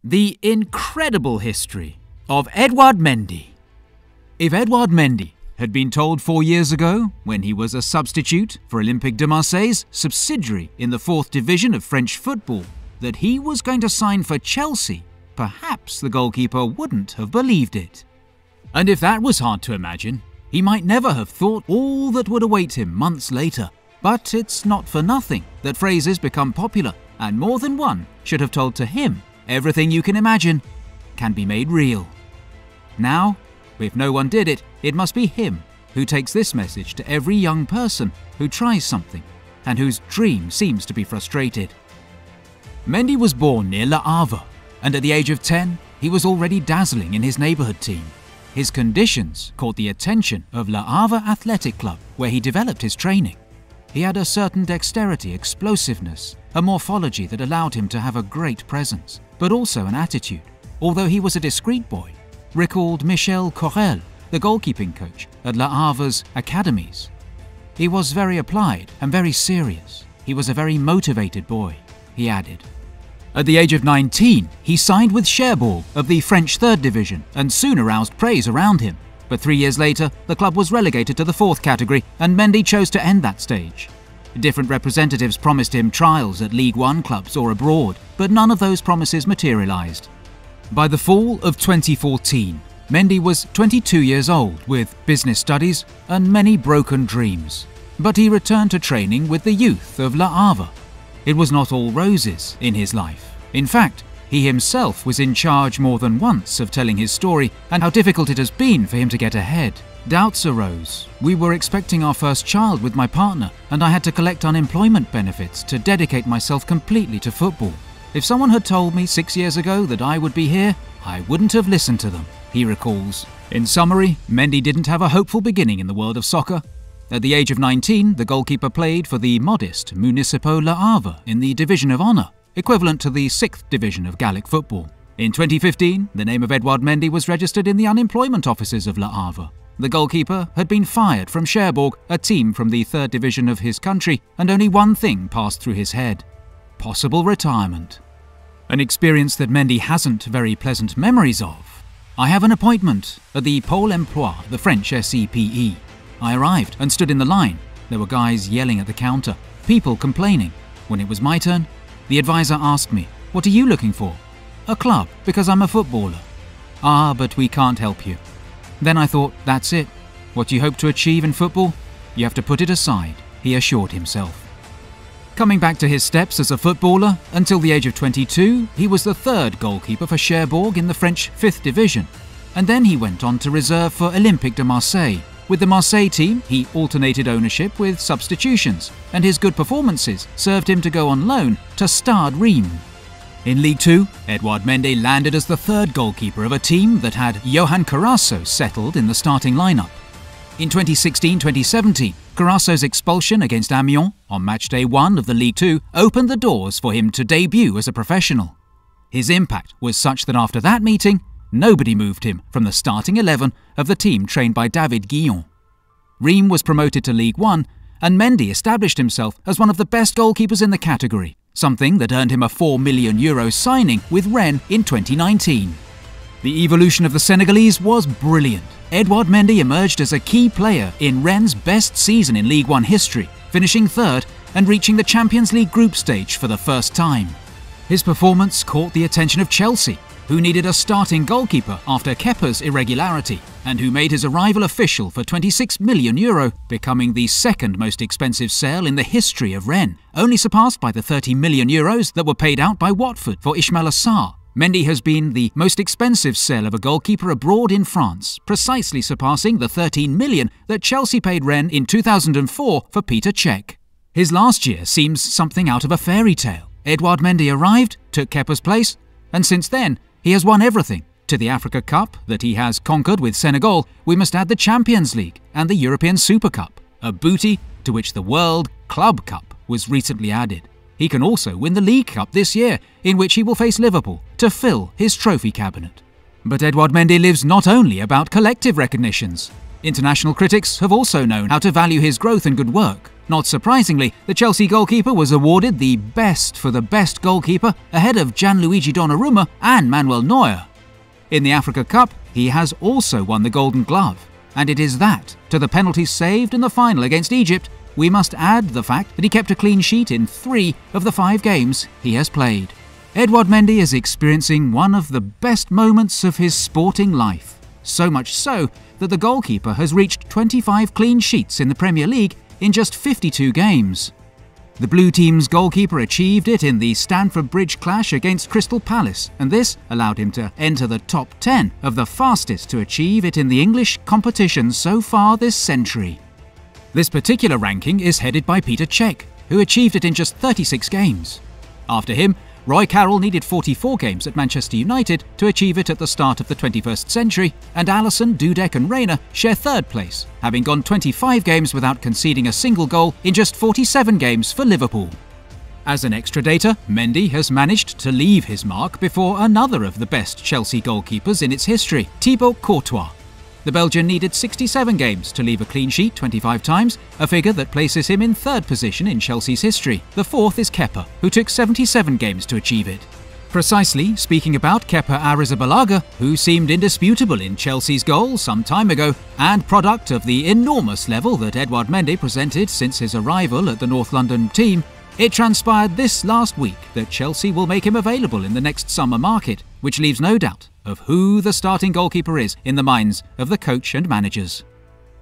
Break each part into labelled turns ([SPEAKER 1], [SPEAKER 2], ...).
[SPEAKER 1] The incredible history of Edouard Mendy. If Edouard Mendy had been told 4 years ago, when he was a substitute for Olympique de Marseille's subsidiary in the 4th division of French football, that he was going to sign for Chelsea, perhaps the goalkeeper wouldn't have believed it. And if that was hard to imagine, he might never have thought all that would await him months later. But it's not for nothing that phrases become popular, and more than one should have told to him, everything you can imagine can be made real. Now, if no one did it, it must be him who takes this message to every young person who tries something and whose dream seems to be frustrated. Mendy was born near Le Havre, and at the age of 10, he was already dazzling in his neighbourhood team. His conditions caught the attention of Le Havre Athletic Club, where he developed his training. He had a certain dexterity, explosiveness, a morphology that allowed him to have a great presence, but also an attitude, although he was a discreet boy, recalled Michel Correl, the goalkeeping coach at Le Havre's academies. He was very applied and very serious. He was a very motivated boy, he added. At the age of 19, he signed with Cherbourg of the French 3rd division and soon aroused praise around him. But 3 years later, the club was relegated to the 4th category and Mendy chose to end that stage. Different representatives promised him trials at League One clubs or abroad, but none of those promises materialised. By the fall of 2014, Mendy was 22 years old with business studies and many broken dreams. But he returned to training with the youth of Le Havre. It was not all roses in his life. In fact, he himself was in charge more than once of telling his story and how difficult it has been for him to get ahead. Doubts arose. We were expecting our first child with my partner, and I had to collect unemployment benefits to dedicate myself completely to football. If someone had told me 6 years ago that I would be here, I wouldn't have listened to them, he recalls. In summary, Mendy didn't have a hopeful beginning in the world of soccer. At the age of 19, the goalkeeper played for the modest Municipaux Le Havre in the Division of Honour, equivalent to the 6th division of Gallic football. In 2015, the name of Edouard Mendy was registered in the unemployment offices of Le Havre. The goalkeeper had been fired from Cherbourg, a team from the 3rd division of his country, and only one thing passed through his head: possible retirement. An experience that Mendy hasn't very pleasant memories of. I have an appointment at the Pôle Emploi, the French SEPE. I arrived and stood in the line. There were guys yelling at the counter, people complaining. When it was my turn, the advisor asked me, "What are you looking for?" "A club, because I'm a footballer." "Ah, but we can't help you." Then I thought, that's it. What you hope to achieve in football, you have to put it aside, he assured himself. Coming back to his steps as a footballer, until the age of 22, he was the 3rd goalkeeper for Cherbourg in the French 5th division. And then he went on to reserve for Olympique de Marseille. With the Marseille team, he alternated ownership with substitutions, and his good performances served him to go on loan to Stade Reims. In League 2, Edouard Mendy landed as the 3rd goalkeeper of a team that had Johan Carasso settled in the starting lineup. In 2016-2017, Carasso's expulsion against Amiens on matchday 1 of the League 2 opened the doors for him to debut as a professional. His impact was such that after that meeting, nobody moved him from the starting 11 of the team trained by David Guillon. Reims was promoted to League 1, and Mendy established himself as one of the best goalkeepers in the category, something that earned him a €4 million signing with Rennes in 2019. The evolution of the Senegalese was brilliant. Edouard Mendy emerged as a key player in Rennes' best season in League 1 history, finishing 3rd and reaching the Champions League group stage for the first time. His performance caught the attention of Chelsea, who needed a starting goalkeeper after Kepa's irregularity, and who made his arrival official for €26 million, becoming the 2nd most expensive sale in the history of Rennes, only surpassed by the €30 million that were paid out by Watford for Ismaïla Sarr. Mendy has been the most expensive sale of a goalkeeper abroad in France, precisely surpassing the €13 million that Chelsea paid Rennes in 2004 for Peter Cech. His last year seems something out of a fairy tale. Edouard Mendy arrived, took Kepa's place, and since then, he has won everything. To the Africa Cup that he has conquered with Senegal, we must add the Champions League and the European Super Cup, a booty to which the World Club Cup was recently added. He can also win the League Cup this year, in which he will face Liverpool to fill his trophy cabinet. But Edouard Mendy lives not only about collective recognitions. International critics have also known how to value his growth and good work. Not surprisingly, the Chelsea goalkeeper was awarded the best for the best goalkeeper ahead of Gianluigi Donnarumma and Manuel Neuer. In the Africa Cup, he has also won the Golden Glove. And it is that, to the penalties saved in the final against Egypt, we must add the fact that he kept a clean sheet in 3 of the 5 games he has played. Edouard Mendy is experiencing one of the best moments of his sporting life. So much so that the goalkeeper has reached 25 clean sheets in the Premier League in just 52 games. The blue team's goalkeeper achieved it in the Stamford Bridge clash against Crystal Palace, and this allowed him to enter the top 10 of the fastest to achieve it in the English competition so far this century. This particular ranking is headed by Peter Cech, who achieved it in just 36 games. After him, Roy Carroll needed 44 games at Manchester United to achieve it at the start of the 21st century, and Alisson, Dudek and Reina share third place, having gone 25 games without conceding a single goal in just 47 games for Liverpool. As an extra data, Mendy has managed to leave his mark before another of the best Chelsea goalkeepers in its history, Thibaut Courtois. The Belgian needed 67 games to leave a clean sheet 25 times, a figure that places him in third position in Chelsea's history. The fourth is Kepa, who took 77 games to achieve it. Precisely speaking about Kepa Arrizabalaga, who seemed indisputable in Chelsea's goal some time ago, and product of the enormous level that Edouard Mendy presented since his arrival at the North London team, it transpired this last week that Chelsea will make him available in the next summer market, which leaves no doubt of who the starting goalkeeper is in the minds of the coach and managers.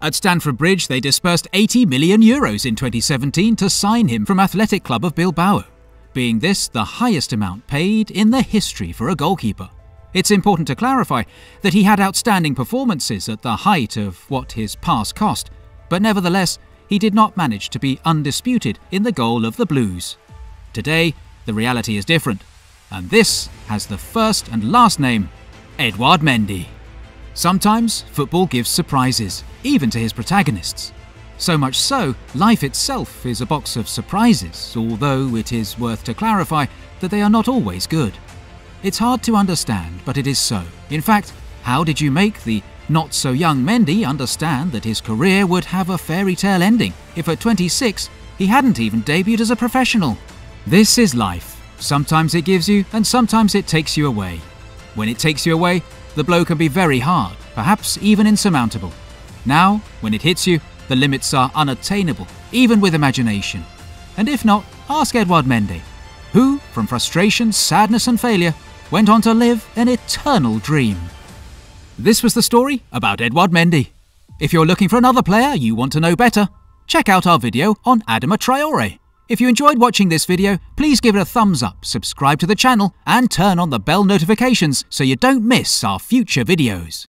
[SPEAKER 1] At Stamford Bridge, they disbursed €80 million in 2017 to sign him from Athletic Club of Bilbao, being this the highest amount paid in the history for a goalkeeper. It's important to clarify that he had outstanding performances at the height of what his pass cost, but nevertheless, he did not manage to be undisputed in the goal of the Blues. Today, the reality is different, and this has the first and last name, Edouard Mendy. Sometimes football gives surprises, even to his protagonists. So much so, life itself is a box of surprises, although it is worth to clarify that they are not always good. It's hard to understand, but it is so. In fact, how did you make the not-so-young Mendy understand that his career would have a fairy tale ending if at 26 he hadn't even debuted as a professional? This is life. Sometimes it gives you and sometimes it takes you away. When it takes you away, the blow can be very hard, perhaps even insurmountable. Now, when it hits you, the limits are unattainable, even with imagination. And if not, ask Edouard Mendy, who, from frustration, sadness and failure, went on to live an eternal dream. This was the story about Edouard Mendy. If you're looking for another player you want to know better, check out our video on Adama Traore. If you enjoyed watching this video, please give it a thumbs up, subscribe to the channel and turn on the bell notifications so you don't miss our future videos.